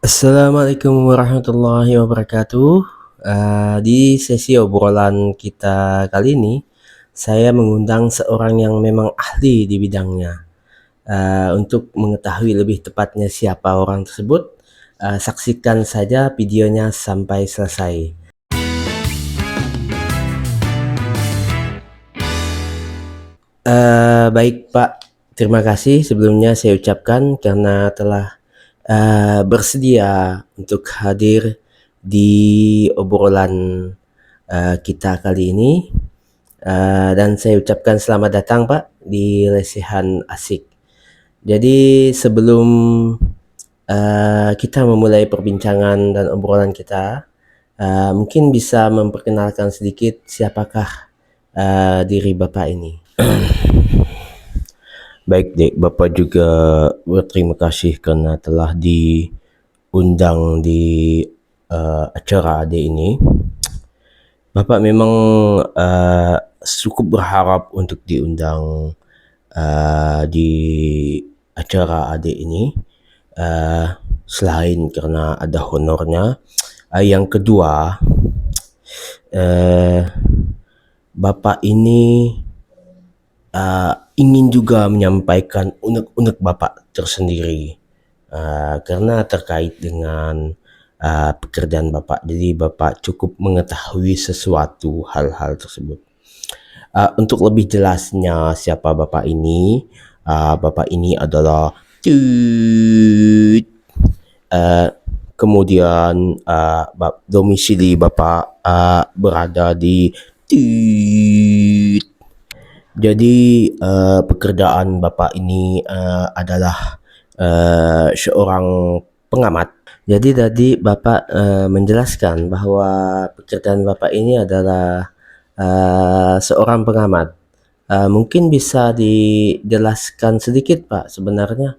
Assalamualaikum warahmatullahi wabarakatuh. Di sesi obrolan kita kali ini, saya mengundang seorang yang memang ahli di bidangnya. Untuk mengetahui lebih tepatnya siapa orang tersebut, saksikan saja videonya sampai selesai. Baik Pak, terima kasih sebelumnya saya ucapkan karena telah bersedia untuk hadir di obrolan kita kali ini. Dan saya ucapkan selamat datang Pak di Lesehan Asik. Jadi sebelum kita memulai perbincangan dan obrolan kita, mungkin bisa memperkenalkan sedikit siapakah diri Bapak ini. Baik Dek, Bapak juga berterima kasih karena telah diundang di acara Ade ini. Bapak memang cukup berharap untuk diundang di acara Ade ini, selain karena ada honornya. Yang kedua, Bapak ini ingin juga menyampaikan unek-unek Bapak tersendiri karena terkait dengan pekerjaan Bapak. Jadi Bapak cukup mengetahui sesuatu hal-hal tersebut. Untuk lebih jelasnya siapa Bapak ini, Bapak ini adalah kemudian domisili Bapak berada di jadi pekerjaan Bapak ini adalah seorang pengamat. Jadi tadi Bapak menjelaskan bahwa pekerjaan Bapak ini adalah seorang pengamat. Mungkin bisa dijelaskan sedikit Pak, sebenarnya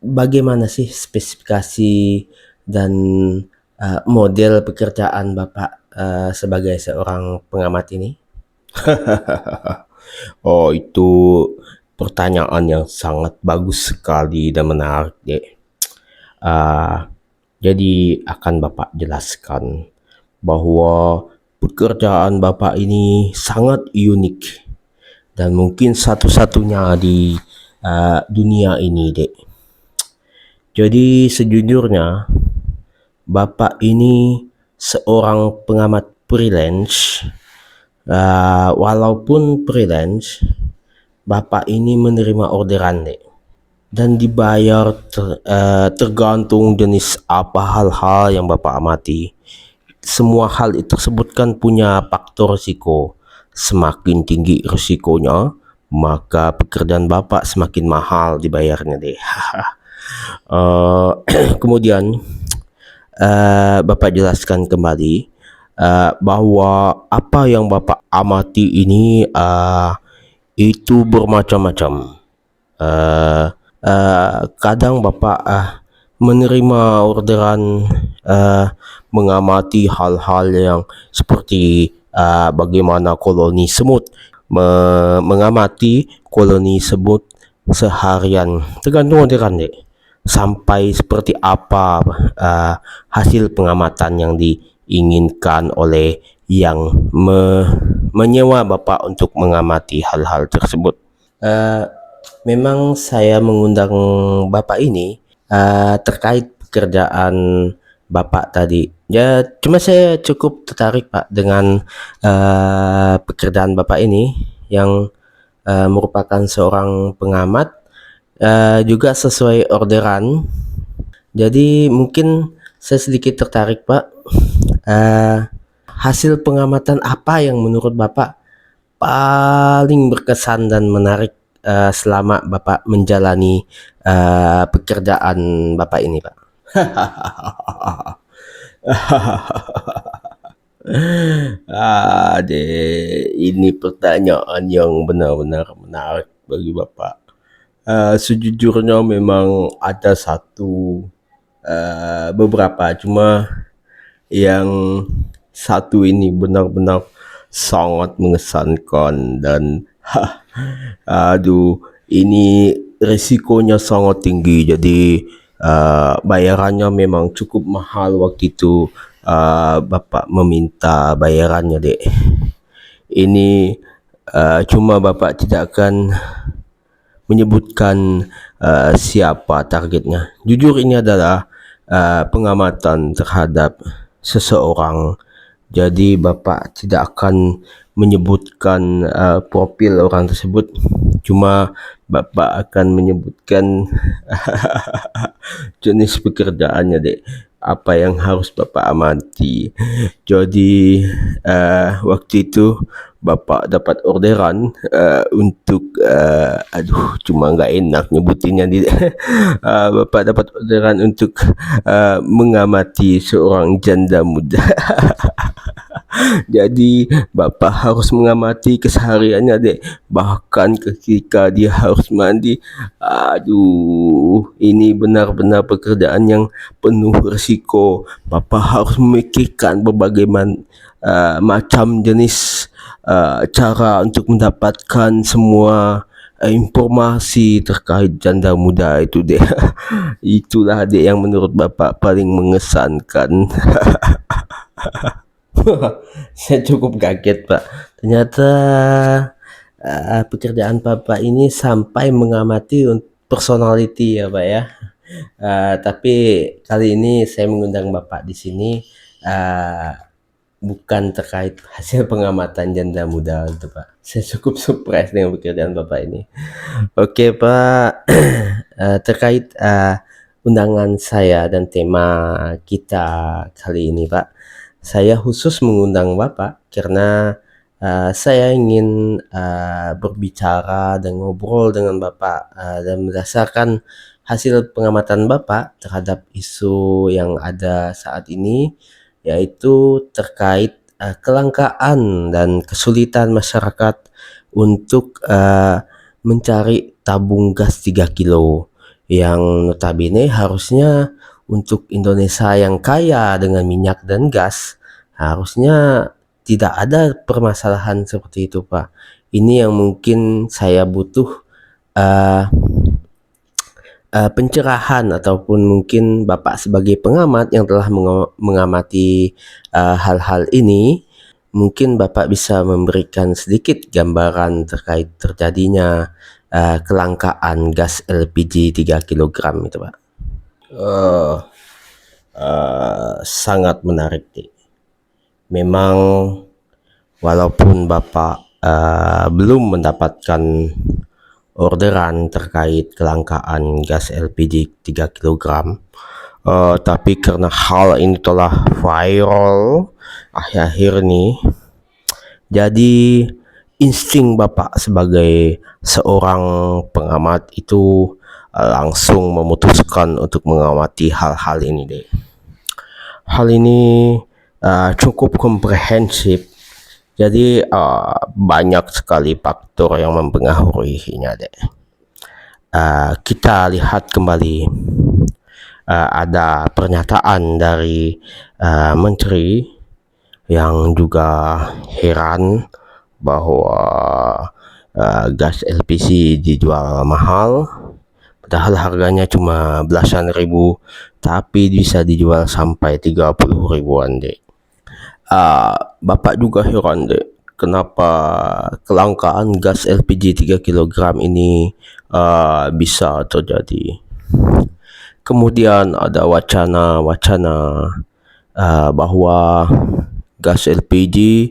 bagaimana sih spesifikasi dan model pekerjaan Bapak sebagai seorang pengamat ini? Oh, itu pertanyaan yang sangat bagus sekali dan menarik, Dek. Jadi akan Bapak jelaskan bahwa pekerjaan Bapak ini sangat unik dan mungkin satu-satunya di dunia ini, Dek. Jadi sejujurnya Bapak ini seorang pengamat freelance. Walaupun freelance, Bapak ini menerima orderan, Dek, dan dibayar tergantung jenis apa hal-hal yang Bapak amati. Semua hal tersebut kan punya faktor risiko. Semakin tinggi risikonya, maka pekerjaan Bapak semakin mahal dibayarnya, deh. Kemudian Bapak jelaskan kembali bahwa apa yang Bapak amati ini itu bermacam-macam. Kadang Bapak menerima orderan mengamati hal-hal yang seperti bagaimana koloni semut, mengamati koloni semut seharian, tergantung orderan, deh, sampai seperti apa hasil pengamatan yang diinginkan oleh yang menyewa Bapak untuk mengamati hal-hal tersebut. Memang saya mengundang Bapak ini terkait pekerjaan Bapak tadi. Ya, cuma saya cukup tertarik Pak dengan pekerjaan Bapak ini yang merupakan seorang pengamat, juga sesuai orderan. Jadi mungkin saya sedikit tertarik Pak. Hasil pengamatan apa yang menurut Bapak paling berkesan dan menarik selama Bapak menjalani pekerjaan Bapak ini, Pak? Ini pertanyaan yang benar-benar menarik bagi Bapak. Sejujurnya memang ada beberapa, cuma yang satu ini benar-benar sangat mengesankan dan aduh, ini resikonya sangat tinggi. Jadi bayarannya memang cukup mahal waktu itu. Bapak meminta bayarannya, Dek. Ini cuma Bapak tidak akan menyebutkan siapa targetnya. Jujur ini adalah pengamatan terhadap seseorang. Jadi Bapak tidak akan menyebutkan profil orang tersebut. Cuma Bapak akan menyebutkan jenis pekerjaannya, Dek. Apa yang harus Bapak amati. Jadi waktu itu Bapak dapat orderan untuk cuma nggak enak nyebutinnya di Bapak dapat orderan untuk mengamati seorang janda muda. Jadi Bapak harus mengamati kesehariannya, Dek. Bahkan ketika dia harus mandi. Ini benar-benar pekerjaan yang penuh risiko. Bapak harus memikirkan berbagai macam jenis cara untuk mendapatkan semua informasi terkait janda muda itu, Dek. Itulah, Dek, yang menurut Bapak paling mengesankan. Saya cukup kaget, Pak. Ternyata pekerjaan Bapak ini sampai mengamati personality ya, Pak ya. Tapi kali ini saya mengundang Bapak di sini bukan terkait hasil pengamatan janda muda itu, Pak. Saya cukup surprise dengan pekerjaan Bapak ini. Oke, Pak. Terkait undangan saya dan tema kita kali ini, Pak. Saya khusus mengundang Bapak karena saya ingin berbicara dan ngobrol dengan Bapak dan berdasarkan hasil pengamatan Bapak terhadap isu yang ada saat ini, yaitu terkait kelangkaan dan kesulitan masyarakat untuk mencari tabung gas 3 kilo yang notabene harusnya untuk Indonesia yang kaya dengan minyak dan gas, harusnya tidak ada permasalahan seperti itu, Pak. Ini yang mungkin saya butuh pencerahan, ataupun mungkin Bapak sebagai pengamat yang telah mengamati hal-hal ini, mungkin Bapak bisa memberikan sedikit gambaran terkait terjadinya kelangkaan gas LPG 3 kg itu, Pak. Sangat menarik, Dek. Memang walaupun Bapak belum mendapatkan orderan terkait kelangkaan gas LPG 3 kg, tapi karena hal ini telah viral akhir-akhir ini, jadi insting Bapak sebagai seorang pengamat itu langsung memutuskan untuk mengamati hal-hal ini, Dek. Hal ini cukup komprehensif, jadi banyak sekali faktor yang mempengaruhinya, Dek. Kita lihat kembali, ada pernyataan dari menteri yang juga heran bahwa gas LPG dijual mahal, padahal harganya cuma belasan ribu, tapi bisa dijual sampai 30 ribuan, Dek. Bapak juga heran, Dek, kenapa kelangkaan gas LPG 3 kg ini bisa terjadi. Kemudian ada wacana-wacana bahwa gas LPG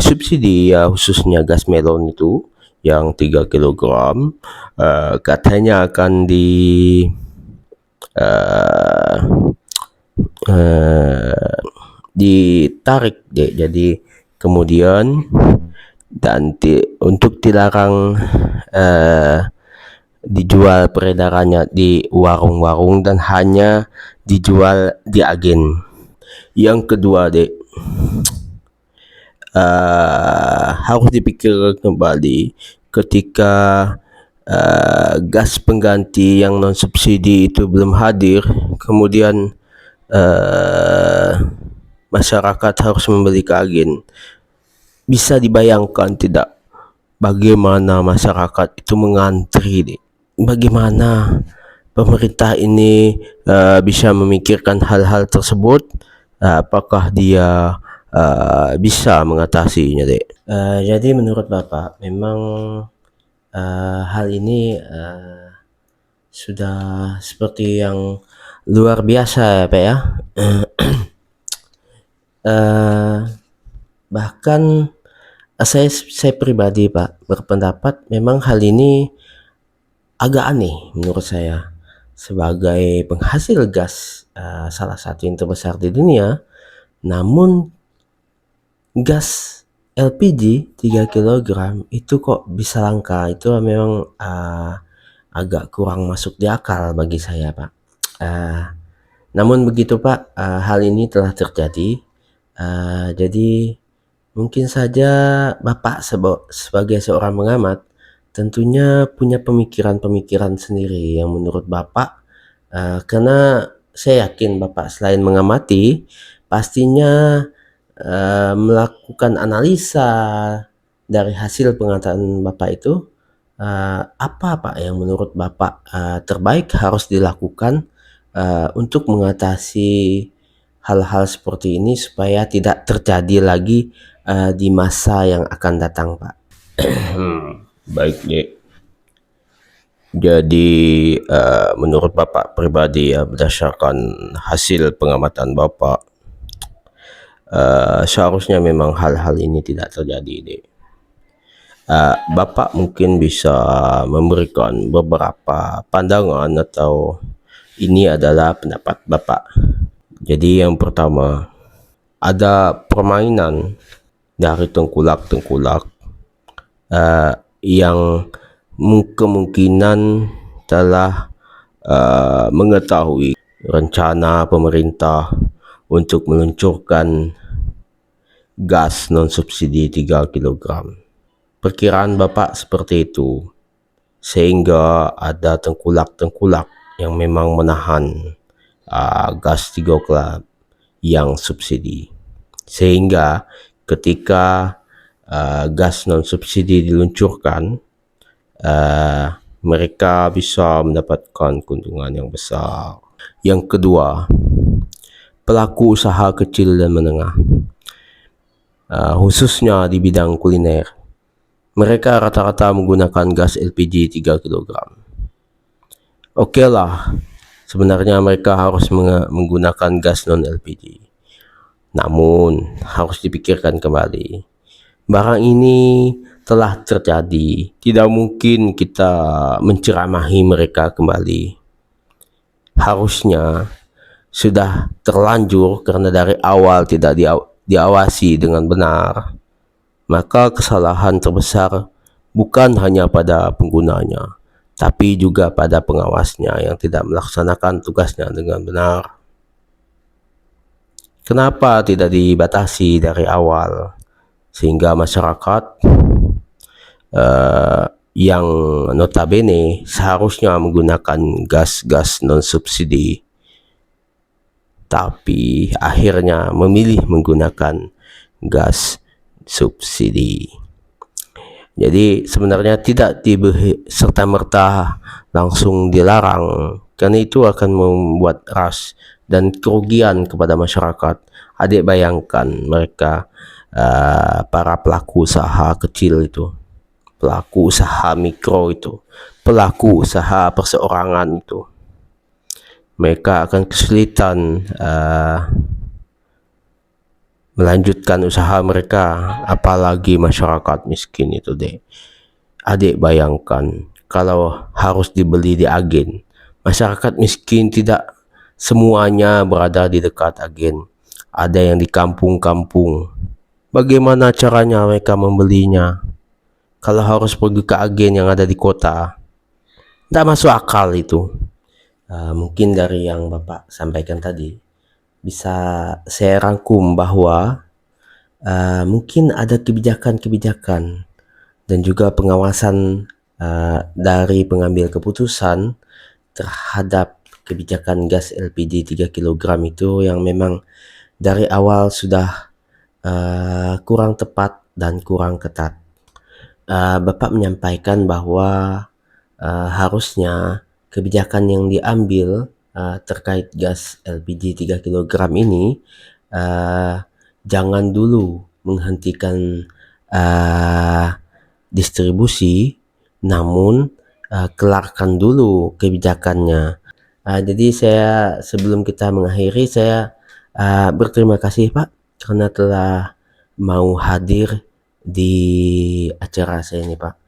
subsidi, khususnya gas melon itu yang 3 kg katanya akan ditarik, Dek. Jadi kemudian untuk dilarang dijual peredarannya di warung-warung dan hanya dijual di agen. Yang kedua, Dek, harus dipikir kembali ketika gas pengganti yang non subsidi itu belum hadir, kemudian masyarakat harus membeli ke agen. Bisa dibayangkan tidak bagaimana masyarakat itu mengantri, Dek? Bagaimana pemerintah ini bisa memikirkan hal-hal tersebut? Apakah dia bisa mengatasinya, Dek? Jadi menurut Bapak, memang hal ini sudah seperti yang luar biasa ya, Pak ya. Eh, Bahkan saya pribadi Pak berpendapat memang hal ini agak aneh menurut saya. Sebagai penghasil gas salah satu yang terbesar di dunia, namun gas LPG 3 kilogram itu kok bisa langka, itu memang agak kurang masuk di akal bagi saya Pak. Namun begitu Pak, hal ini telah terjadi. Jadi mungkin saja Bapak sebagai seorang pengamat tentunya punya pemikiran-pemikiran sendiri yang menurut Bapak, karena saya yakin Bapak selain mengamati pastinya melakukan analisa dari hasil pengamatan Bapak itu, apa Pak yang menurut Bapak terbaik harus dilakukan untuk mengatasi hal-hal seperti ini supaya tidak terjadi lagi di masa yang akan datang, Pak. Baik, Dek. Jadi menurut Bapak pribadi ya, berdasarkan hasil pengamatan Bapak, seharusnya memang hal-hal ini tidak terjadi, Dek. Bapak mungkin bisa memberikan beberapa pandangan atau ini adalah pendapat Bapak. Jadi yang pertama, ada permainan dari tengkulak-tengkulak yang kemungkinan telah mengetahui rencana pemerintah untuk meluncurkan gas non-subsidi 3 kilogram. Perkiraan Bapak seperti itu, sehingga ada tengkulak-tengkulak yang memang menahan gas 3 kilogram yang subsidi. Sehingga ketika gas non-subsidi diluncurkan, mereka bisa mendapatkan keuntungan yang besar. Yang kedua, pelaku usaha kecil dan menengah, khususnya di bidang kuliner, mereka rata-rata menggunakan gas LPG 3 kilogram. Oke lah, sebenarnya mereka harus menggunakan gas non-LPG. Namun, harus dipikirkan kembali. Barang ini telah terjadi, tidak mungkin kita menceramahi mereka kembali. Harusnya sudah terlanjur karena dari awal tidak diawasi dengan benar. Maka kesalahan terbesar bukan hanya pada penggunanya, tapi juga pada pengawasnya yang tidak melaksanakan tugasnya dengan benar. Kenapa tidak dibatasi dari awal sehingga masyarakat yang notabene seharusnya menggunakan gas-gas non-subsidi, tapi akhirnya memilih menggunakan gas subsidi. Jadi sebenarnya tidak serta-merta langsung dilarang, karena itu akan membuat ras dan kerugian kepada masyarakat. Adik bayangkan mereka para pelaku usaha kecil itu, pelaku usaha mikro itu, pelaku usaha perseorangan itu, mereka akan kesulitan melanjutkan usaha mereka, apalagi masyarakat miskin itu deh. Adik bayangkan kalau harus dibeli di agen, masyarakat miskin tidak semuanya berada di dekat agen, ada yang di kampung-kampung. Bagaimana caranya mereka membelinya kalau harus pergi ke agen yang ada di kota? Tidak masuk akal itu. Mungkin dari yang Bapak sampaikan tadi bisa saya rangkum bahwa mungkin ada kebijakan-kebijakan dan juga pengawasan dari pengambil keputusan terhadap kebijakan gas LPG 3 kilogram itu yang memang dari awal sudah kurang tepat dan kurang ketat. Bapak menyampaikan bahwa harusnya kebijakan yang diambil terkait gas LPG 3 kg ini, jangan dulu menghentikan distribusi, namun kelarkan dulu kebijakannya. Jadi sebelum kita mengakhiri, saya berterima kasih Pak karena telah mau hadir di acara saya ini Pak.